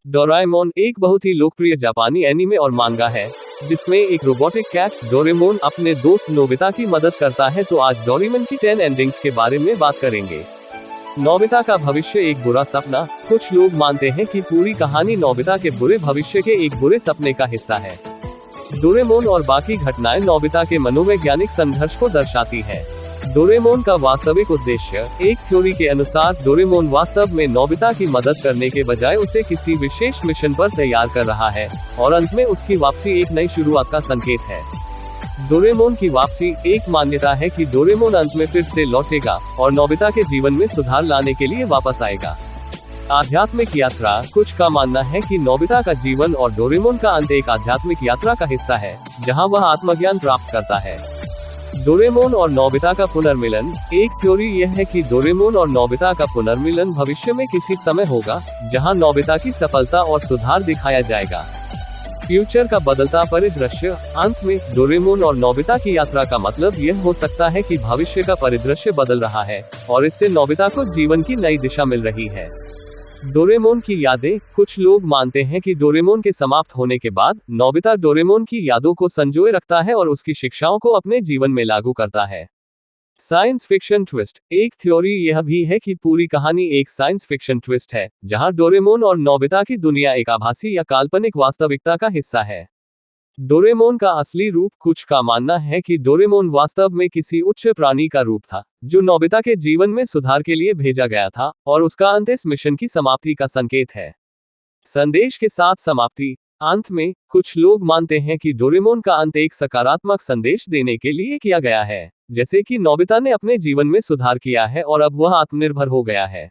डोराएमोन एक बहुत ही लोकप्रिय जापानी एनीमे और मांगा है, जिसमें एक रोबोटिक कैट डोरेमोन अपने दोस्त नोबिता की मदद करता है। तो आज डोरेमोन की 10 एंडिंग्स के बारे में बात करेंगे। नोबिता का भविष्य एक बुरा सपना। कुछ लोग मानते हैं कि पूरी कहानी नोबिता के बुरे भविष्य के एक बुरे सपने का हिस्सा है। डोरेमोन और बाकी घटनाएं नोबिता के मनोवैज्ञानिक संघर्ष को दर्शाती है। डोरेमोन का वास्तविक उद्देश्य। एक थ्योरी के अनुसार डोरेमोन वास्तव में नोबिता की मदद करने के बजाय उसे किसी विशेष मिशन पर तैयार कर रहा है, और अंत में उसकी वापसी एक नई शुरुआत का संकेत है। डोरेमोन की वापसी। एक मान्यता है कि डोरेमोन अंत में फिर से लौटेगा और नोबिता के जीवन में सुधार लाने के लिए वापस आएगा। आध्यात्मिक यात्रा। कुछ का मानना है कि नोबिता का जीवन और डोरेमोन का अंत एक आध्यात्मिक यात्रा का हिस्सा है, जहां वह आत्मज्ञान प्राप्त करता है। डोरेमोन और नोबिता का पुनर्मिलन। एक थ्योरी यह है कि डोरेमोन और नोबिता का पुनर्मिलन भविष्य में किसी समय होगा, जहां नोबिता की सफलता और सुधार दिखाया जाएगा। फ्यूचर का बदलता परिदृश्य। अंत में डोरेमोन और नोबिता की यात्रा का मतलब यह हो सकता है कि भविष्य का परिदृश्य बदल रहा है, और इससे नोबिता को जीवन की नई दिशा मिल रही है। डोरेमोन की यादें। कुछ लोग मानते हैं कि डोरेमोन के समाप्त होने के बाद नोबिता डोरेमोन की यादों को संजोए रखता है और उसकी शिक्षाओं को अपने जीवन में लागू करता है। Science fiction twist. एक थ्योरी यह भी है कि पूरी कहानी एक साइंस फिक्शन ट्विस्ट है, जहां डोरेमोन और नोबिता की दुनिया एक आभासी या काल्पनिक वास्तविकता का हिस्सा है। डोरेमोन का असली रूप। कुछ का मानना है कि डोरेमोन वास्तव में किसी उच्च प्राणी का रूप था, जो नोबिता के जीवन में सुधार के लिए भेजा गया था, और उसका अंत इस मिशन की समाप्ति का संकेत है। संदेश के साथ समाप्ति। अंत में कुछ लोग मानते हैं कि डोरेमोन का अंत एक सकारात्मक संदेश देने के लिए किया गया है, जैसे कि नोबिता ने अपने जीवन में सुधार किया है और अब वह आत्मनिर्भर हो गया है।